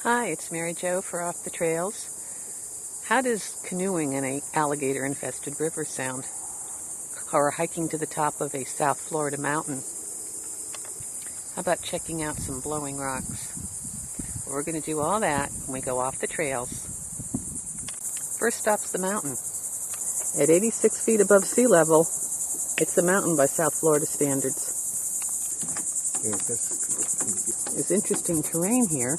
Hi, it's Mary Jo for Off the Trails. How does canoeing in an alligator-infested river sound? Or hiking to the top of a South Florida mountain? How about checking out some blowing rocks? Well, we're going to do all that when we go off the trails. First stop's the mountain. At 86 feet above sea level, it's a mountain by South Florida standards. There's interesting terrain here.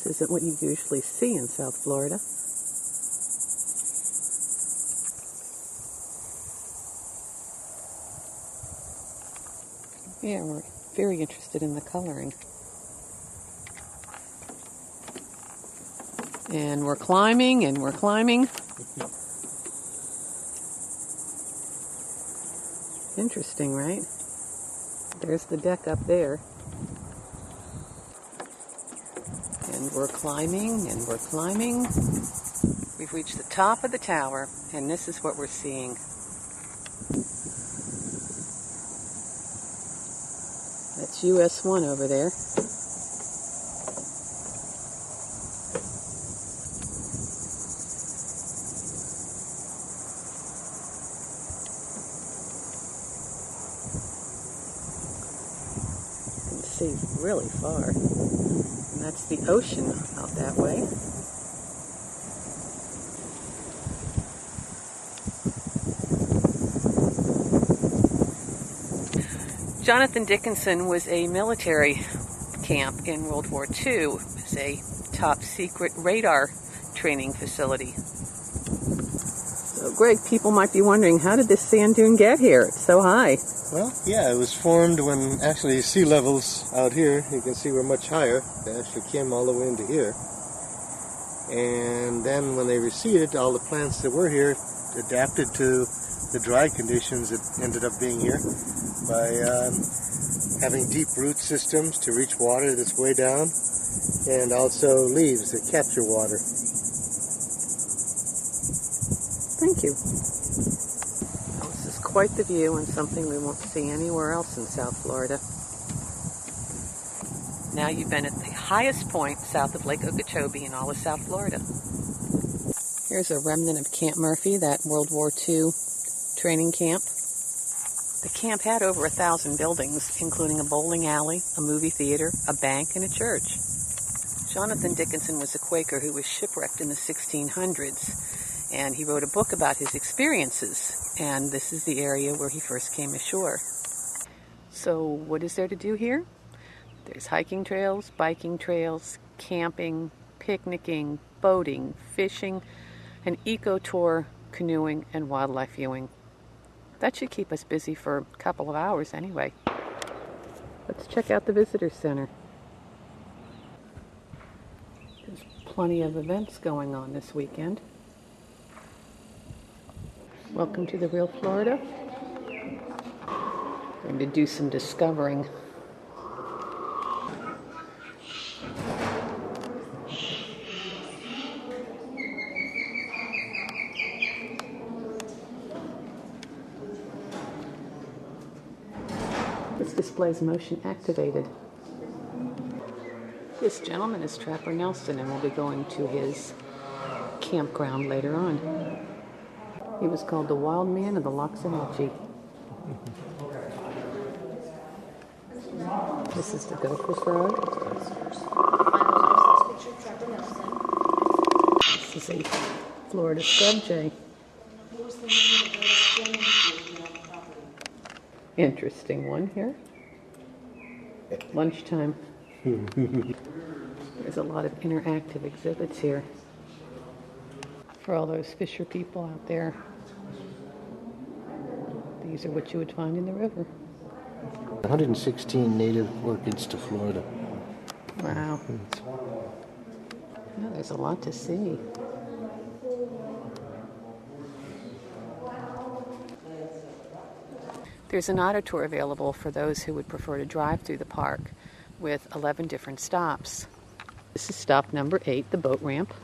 This isn't what you usually see in South Florida. Yeah, we're very interested in the coloring. And we're climbing and we're climbing. Interesting, right? There's the deck up there. And we're climbing and we're climbing. We've reached the top of the tower, and this is what we're seeing. That's US 1 over there. You can see really far. And that's the ocean out that way. Jonathon Dickinson was a military camp in World War II. It was a top secret radar training facility. So Greg, people might be wondering, how did this sand dune get here? It's so high. Well, yeah, it was formed when actually sea levels out here, you can see, were much higher. They actually came all the way into here. And then when they receded, all the plants that were here adapted to the dry conditions that ended up being here by having deep root systems to reach water that's way down, and also leaves that capture water. Thank you. Well, this is quite the view, and something we won't see anywhere else in South Florida. Now you've been at the highest point south of Lake Okeechobee in all of South Florida. Here's a remnant of Camp Murphy, that World War II training camp. The camp had over 1,000 buildings, including a bowling alley, a movie theater, a bank, and a church. Jonathon Dickinson was a Quaker who was shipwrecked in the 1600s, and he wrote a book about his experiences, and this is the area where he first came ashore. So what is there to do here? There's hiking trails, biking trails, camping, picnicking, boating, fishing, an eco tour, canoeing, and wildlife viewing. That should keep us busy for a couple of hours anyway. Let's check out the visitor center. There's plenty of events going on this weekend. Welcome to the real Florida. We're going to do some discovering. This displays motion activated. This gentleman is Trapper Nelson, and we'll be going to his campground later on. He was called the Wild Man of the Loxahatchee. This is the Gopher Frog. This is a Florida scrub jay. Interesting one here. Lunchtime. There's a lot of interactive exhibits here for all those fisher people out there. These are what you would find in the river. 116 native orchids to Florida. Wow. Yeah, there's a lot to see. There's an auto tour available for those who would prefer to drive through the park with 11 different stops. This is stop number 8, the boat ramp.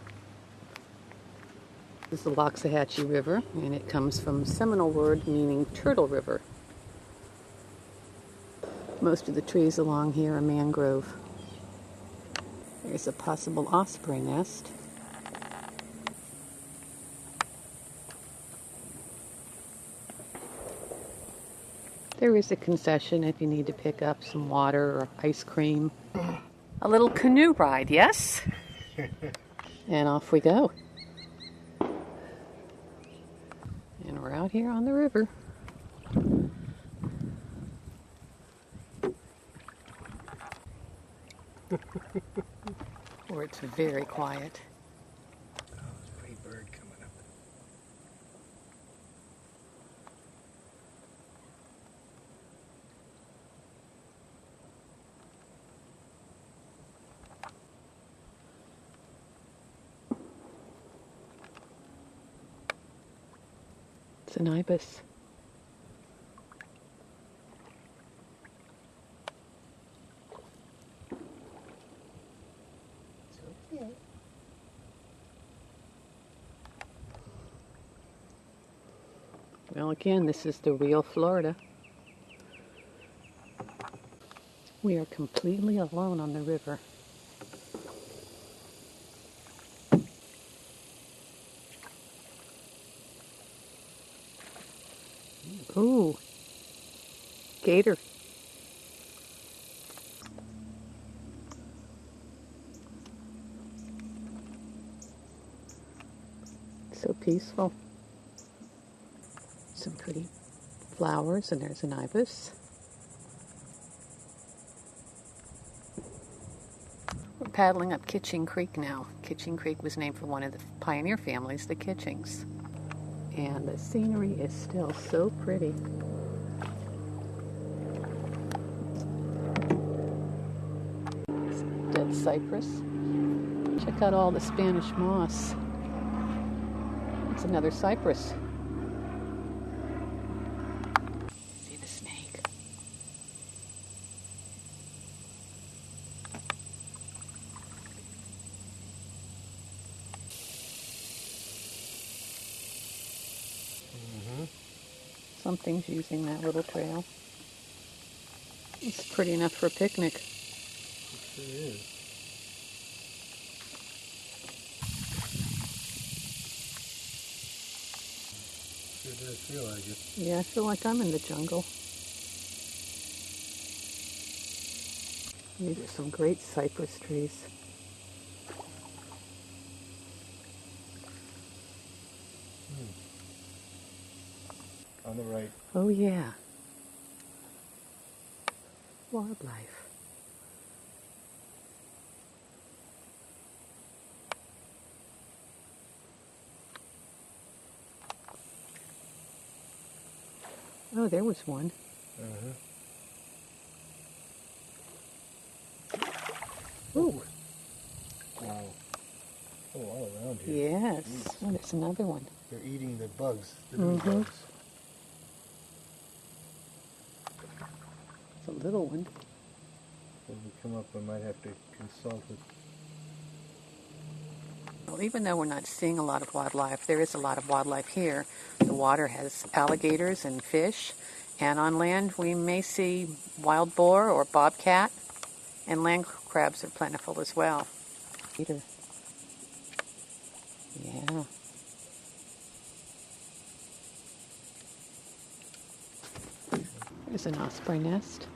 This is the Loxahatchee River, and it comes from Seminole word meaning turtle river. Most of the trees along here are mangrove. There's a possible osprey nest. There is a concession if you need to pick up some water or ice cream. A little canoe ride, yes? And off we go. And we're out here on the river. Or it's very quiet. Oh, there's a pretty bird coming up. It's an ibis. Okay. Well, again, this is the real Florida. We are completely alone on the river. Ooh, gator. So peaceful. Some pretty flowers, and there's an ibis. We're paddling up Kitching Creek now. Kitching Creek was named for one of the pioneer families, the Kitchings. And the scenery is still so pretty. Dead cypress. Check out all the Spanish moss. It's another cypress. See the snake. Something's using that little trail. It's pretty enough for a picnic. It sure is. Sure does feel like it. Yeah, I feel like I'm in the jungle. These are some great cypress trees. On the right. Oh yeah. Wildlife. Oh, there was one. Ooh. Wow. Oh, all around here. Yes. Oh, there's another one. They're eating the bugs, the little bugs. It's a little one. When we come up, I might have to consult it. Well, even though we're not seeing a lot of wildlife, there is a lot of wildlife here. The water has alligators and fish, and on land we may see wild boar or bobcat, and land crabs are plentiful as well. Peter. Yeah. There's an osprey nest.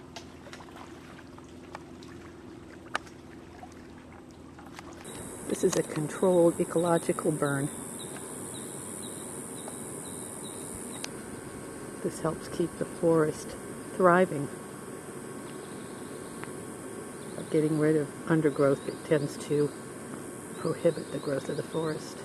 This is a controlled ecological burn. This helps keep the forest thriving. By getting rid of undergrowth, it tends to prohibit the growth of the forest.